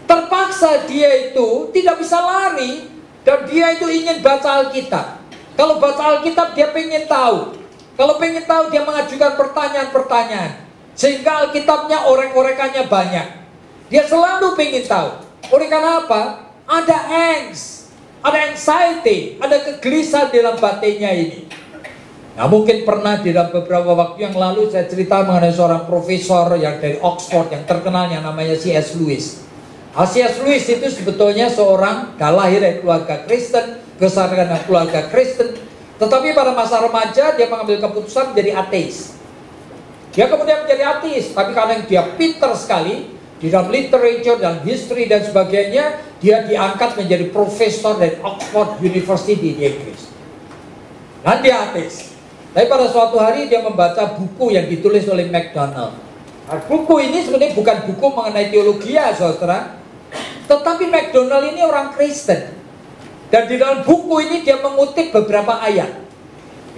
Terpaksa dia itu tidak bisa lari, dan dia itu ingin baca Alkitab. Kalau baca Alkitab dia pengen tahu. Kalau pengen tahu dia mengajukan pertanyaan-pertanyaan. Sehingga Alkitabnya orek-orekannya banyak. Dia selalu pengen tahu. Oleh karena apa? Ada angst, ada anxiety, ada kegelisahan dalam batinnya ini. Nah, mungkin pernah di dalam beberapa waktu yang lalu saya cerita mengenai seorang profesor yang dari Oxford yang terkenal yang namanya C.S. Lewis. C.S. Lewis itu sebetulnya seorang lahir dari keluarga Kristen, besar dengan keluarga Kristen, tetapi pada masa remaja dia mengambil keputusan menjadi ateis. Dia kemudian menjadi ateis, tapi karena dia pintar sekali di dalam literature, dalam history dan sebagainya, dia diangkat menjadi profesor dari Oxford University di Inggris. Dan dia ateis. Tapi pada suatu hari dia membaca buku yang ditulis oleh MacDonald. Nah, buku ini sebenarnya bukan buku mengenai teologi ya saudara, tetapi MacDonald ini orang Kristen. Dan di dalam buku ini dia mengutip beberapa ayat,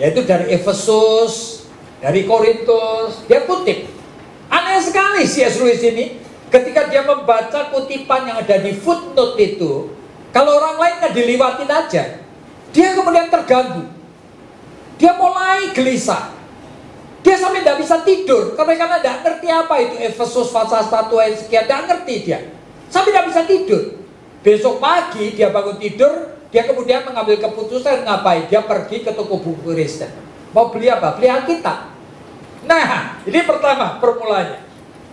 yaitu dari Efesus, dari Korintus, dia kutip. Aneh sekali C.S. Lewis ini, ketika dia membaca kutipan yang ada di footnote itu, kalau orang lain nggak diliwatin aja, dia kemudian terganggu. Dia mulai gelisah. Dia sampai tidak bisa tidur karena tidak ngerti apa itu Efesus pasal 1 ayat sekian, tidak ngerti dia. Sampai tidak bisa tidur. Besok pagi dia bangun tidur, dia kemudian mengambil keputusan ngapain? Dia pergi ke toko buku Kristen. Mau beli apa? Beli Alkitab. Nah, ini pertama permulanya.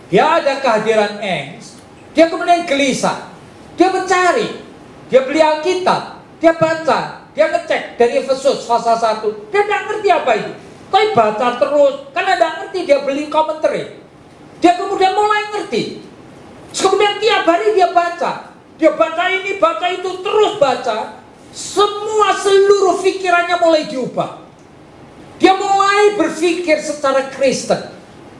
Dia ada kehadiran angst, dia kemudian gelisah. Dia mencari, dia beli Alkitab, dia baca. Dia ngecek dari Efesus pasal 1. Dia tidak ngerti apa itu. Tapi baca terus. Karena tidak ngerti, dia beli komentari. Dia kemudian mulai ngerti. Kemudian tiap hari dia baca. Dia baca ini, baca itu, terus baca. Seluruh pikirannya mulai diubah. Dia mulai berpikir secara Kristen.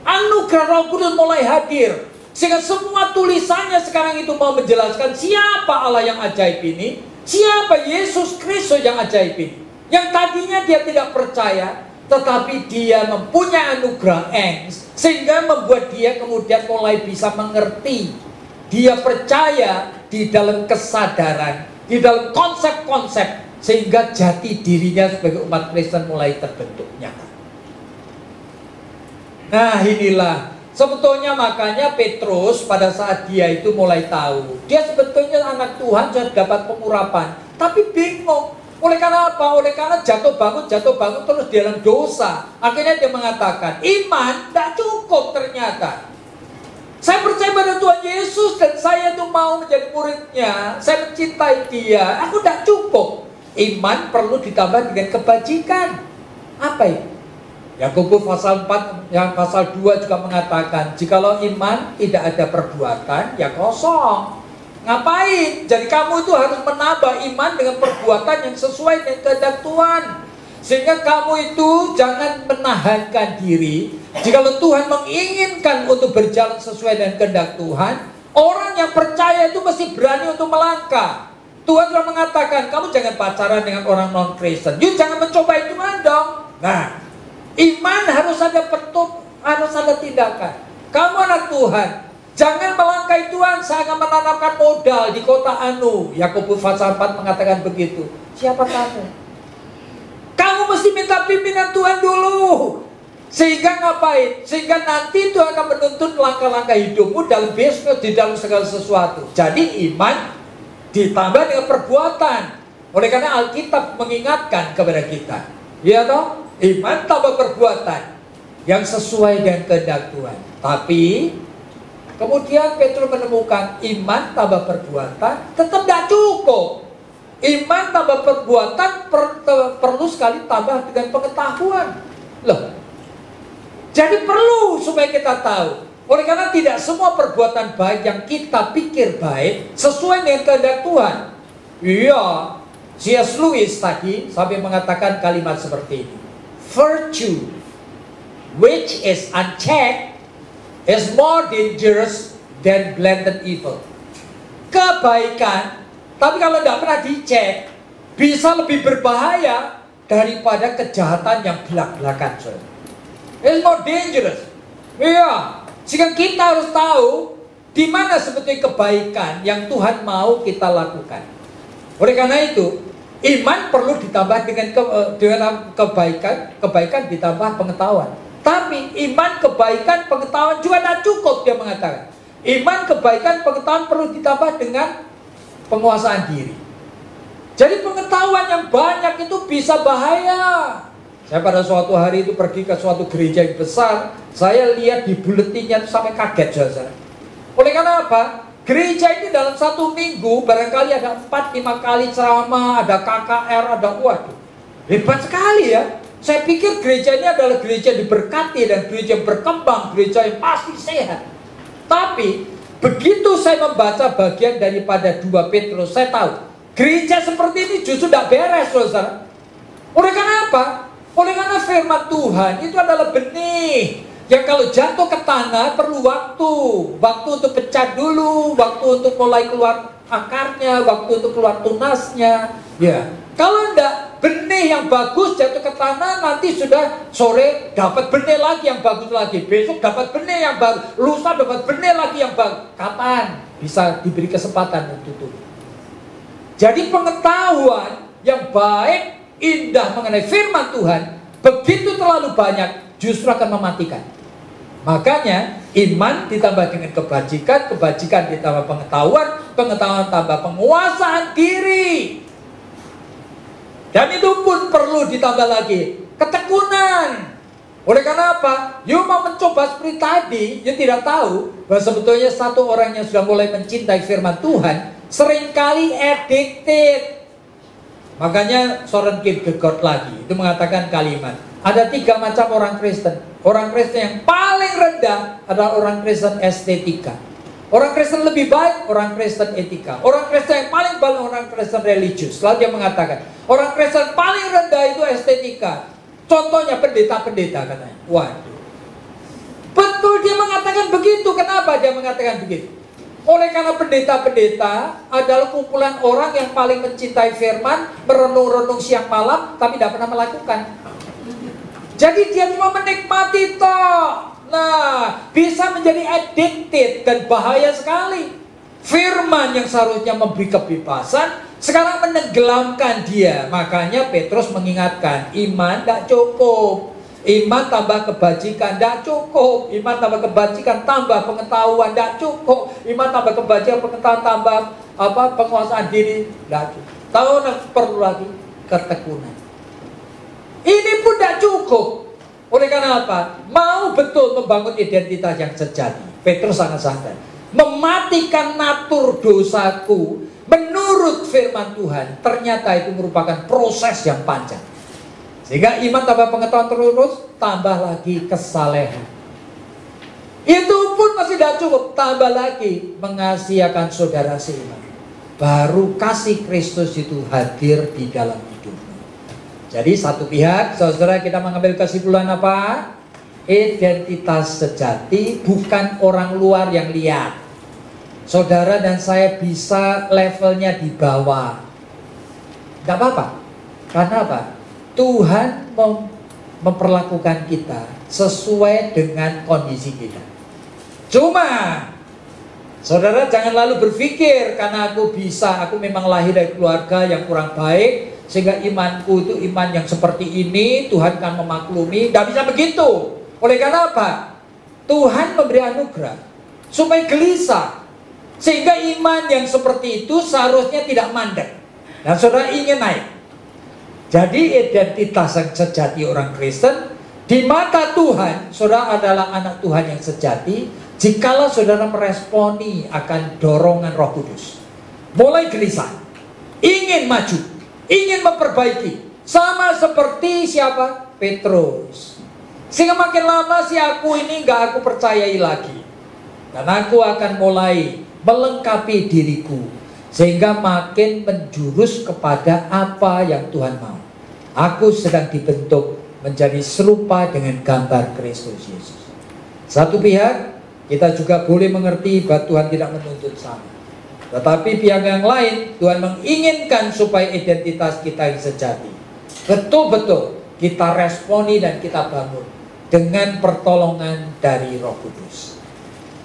Anugerah Roh Kudus mulai hadir. Sehingga semua tulisannya sekarang itu mau menjelaskan siapa Allah yang ajaib ini. Siapa Yesus Kristus yang ajaib ini? Yang tadinya dia tidak percaya, tetapi dia mempunyai anugerah angst, sehingga membuat dia kemudian mulai bisa mengerti. Dia percaya di dalam kesadaran, di dalam konsep-konsep, sehingga jati dirinya sebagai umat Kristen mulai terbentuk nyata. Nah, inilah sebetulnya makanya Petrus pada saat dia itu mulai tahu, dia sebetulnya anak Tuhan, sudah dapat pengurapan, tapi bingung. Oleh karena apa? Oleh karena jatuh bangun terus di dalam dosa. Akhirnya dia mengatakan, iman tidak cukup ternyata. Saya percaya pada Tuhan Yesus dan saya itu mau menjadi muridnya. Saya mencintai dia. Aku tidak cukup. Iman perlu ditambah dengan kebajikan. Apa itu? Yakobus pasal 4 yang pasal 2 juga mengatakan, jikalau iman tidak ada perbuatan, ya kosong. Ngapain? Jadi kamu itu harus menambah iman dengan perbuatan yang sesuai dengan kehendak Tuhan. Sehingga kamu itu jangan menahankan diri. Jikalau Tuhan menginginkan untuk berjalan sesuai dengan kehendak Tuhan, orang yang percaya itu mesti berani untuk melangkah. Tuhan sudah mengatakan, kamu jangan pacaran dengan orang non-Kristen. You jangan mencoba itu dong. Nah, iman harus ada harus ada tindakan. Kamu anak Tuhan, jangan melangkahi Tuhan, saya akan menanamkan modal di kota Anu. Yakobus pasal 4 mengatakan begitu. Siapa kamu? Kamu mesti minta pimpinan Tuhan dulu. Sehingga ngapain? Sehingga nanti Tuhan akan menuntun langkah-langkah hidupmu dalam bisnis, di dalam segala sesuatu. Jadi iman ditambah dengan perbuatan. Oleh karena Alkitab mengingatkan kepada kita, ya toh? Iman tambah perbuatan yang sesuai dengan kehendak Tuhan. Tapi kemudian Petrus menemukan iman tambah perbuatan tetap tidak cukup. iman tambah perbuatan perlu sekali tambah dengan pengetahuan. Loh, jadi perlu supaya kita tahu. Oleh karena tidak semua perbuatan baik yang kita pikir baik sesuai dengan kehendak Tuhan. Iya, C.S. Lewis tadi sampai mengatakan kalimat seperti ini. Virtue which is unchecked is more dangerous than blatant evil. Kebaikan, tapi kalau tidak pernah dicek, bisa lebih berbahaya daripada kejahatan yang belak-belakan. It's more dangerous. Iya, sehingga kita harus tahu di mana sebetulnya kebaikan yang Tuhan mau kita lakukan. Oleh karena itu, iman perlu ditambah dengan kebaikan ditambah pengetahuan. Tapi iman, kebaikan, pengetahuan juga tidak cukup, dia mengatakan. Iman, kebaikan, pengetahuan perlu ditambah dengan penguasaan diri. Jadi pengetahuan yang banyak itu bisa bahaya. Saya pada suatu hari itu pergi ke suatu gereja yang besar, saya lihat di buletinnya sampai kaget saudara. Oleh karena apa? Gereja ini dalam satu minggu barangkali ada 4-5 kali ceramah, ada KKR, ada waduh. Hebat sekali ya. Saya pikir gereja ini adalah gereja diberkati dan gereja yang berkembang, gereja yang pasti sehat. Tapi begitu saya membaca bagian daripada 2 Petrus, saya tahu gereja seperti ini justru tidak beres, saudara. Oleh karena apa? Oleh karena firman Tuhan itu adalah benih yang kalau jatuh ke tanah perlu waktu untuk pecah dulu, waktu untuk mulai keluar akarnya, waktu untuk keluar tunasnya. Ya, kalau enggak, benih yang bagus jatuh ke tanah, nanti sudah sore dapat benih lagi yang bagus lagi, besok dapat benih yang bagus, lusa dapat benih lagi yang bagus. Kapan bisa diberi kesempatan untuk itu? Jadi pengetahuan yang baik, indah mengenai firman Tuhan begitu terlalu banyak justru akan mematikan. Makanya iman ditambah dengan kebajikan, kebajikan ditambah pengetahuan, pengetahuan tambah penguasaan diri. Dan itu pun perlu ditambah lagi ketekunan. Oleh karena apa? You mau mencoba seperti tadi, you tidak tahu bahwa sebetulnya satu orang yang sudah mulai mencintai firman Tuhan seringkali addicted. Makanya Soren Kierkegaard lagi itu mengatakan kalimat, ada 3 macam orang Kristen. Orang Kristen yang paling rendah adalah orang Kristen estetika. Orang Kristen lebih baik, orang Kristen etika. Orang Kristen yang paling baik, orang Kristen religius. Lalu dia mengatakan, orang Kristen paling rendah itu estetika. Contohnya pendeta-pendeta katanya. Waduh. Betul dia mengatakan begitu. Kenapa dia mengatakan begitu? Oleh karena pendeta-pendeta adalah kumpulan orang yang paling mencintai firman, merenung-renung siang malam, tapi tidak pernah melakukan. Jadi dia cuma menikmati toh. Nah, bisa menjadi addicted dan bahaya sekali. Firman yang seharusnya memberi kebebasan sekarang menenggelamkan dia. Makanya Petrus mengingatkan, iman tidak cukup. Iman tambah kebajikan tidak cukup. Iman tambah kebajikan tambah pengetahuan tidak cukup. Iman tambah kebajikan, pengetahuan tambah penguasaan diri tidak cukup. Tahu perlu lagi ketekunan. Ini pun tidak cukup. Oleh karena apa? Mau betul membangun identitas yang sejati. Petrus sangat sadar. Mematikan natur dosaku menurut firman Tuhan, ternyata itu merupakan proses yang panjang. Sehingga iman tambah pengetahuan terus, tambah lagi kesalehan. Itu pun masih tidak cukup, tambah lagi mengasihi akan saudara seiman. Baru kasih Kristus itu hadir di dalam hidupmu. Jadi satu pihak, saudara, kita mengambil kesimpulan apa? Identitas sejati bukan orang luar yang lihat. Saudara dan saya bisa levelnya di bawah. Tidak apa-apa. Karena apa? Tuhan memperlakukan kita sesuai dengan kondisi kita. Cuma saudara jangan lalu berpikir karena aku memang lahir dari keluarga yang kurang baik, sehingga imanku itu iman yang seperti ini, Tuhan akan memaklumi. Tidak bisa begitu. Oleh karena apa? Tuhan memberi anugerah supaya gelisah, sehingga iman yang seperti itu seharusnya tidak mandek. Dan saudara ingin naik. Jadi identitas yang sejati orang Kristen di mata Tuhan, saudara adalah anak Tuhan yang sejati jikalau saudara meresponi akan dorongan Roh Kudus. Mulai gelisah, ingin maju, ingin memperbaiki. Sama seperti siapa? Petrus. Sehingga makin lama si aku ini gak aku percayai lagi. Dan aku akan mulai melengkapi diriku. Sehingga makin menjurus kepada apa yang Tuhan mau. Aku sedang dibentuk menjadi serupa dengan gambar Kristus Yesus. Satu pihak, kita juga boleh mengerti bahwa Tuhan tidak menuntut sama. Tetapi pihak yang lain, Tuhan menginginkan supaya identitas kita yang sejati betul-betul kita responi dan kita bangun dengan pertolongan dari Roh Kudus.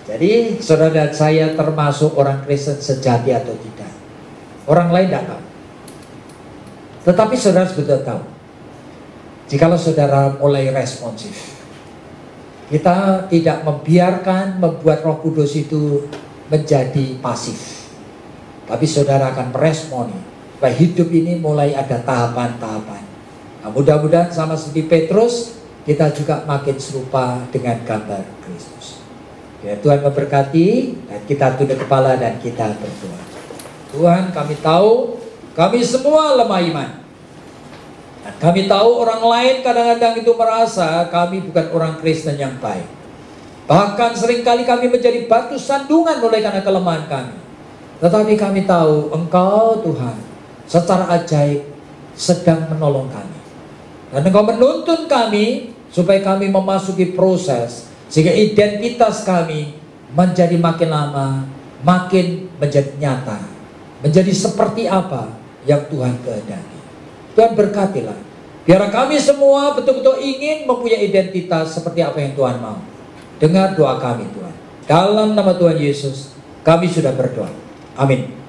Jadi saudara dan saya termasuk orang Kristen sejati atau tidak? Orang lain tidak tahu. Tetapi saudara sudah tahu. Jikalau saudara mulai responsif, kita tidak membuat Roh Kudus itu menjadi pasif. Tapi saudara akan meresponi supaya hidup ini mulai ada tahapan-tahapan. Nah, mudah-mudahan sama seperti Petrus, kita juga makin serupa dengan gambar Kristus. Ya, Tuhan memberkati, dan kita tunduk kepala dan kita berdoa. Tuhan, kami tahu kami semua lemah iman. Dan kami tahu orang lain kadang-kadang itu merasa kami bukan orang Kristen yang baik. Bahkan seringkali kami menjadi batu sandungan oleh karena kelemahan kami. Tetapi kami tahu Engkau Tuhan secara ajaib sedang menolong kami. Dan Engkau menuntun kami supaya kami memasuki proses sehingga identitas kami menjadi makin lama makin menjadi nyata, menjadi seperti apa yang Tuhan kehendaki. Tuhan berkatilah, biar kami semua betul-betul ingin mempunyai identitas seperti apa yang Tuhan mau. Dengar doa kami Tuhan. Dalam nama Tuhan Yesus kami sudah berdoa. Amin.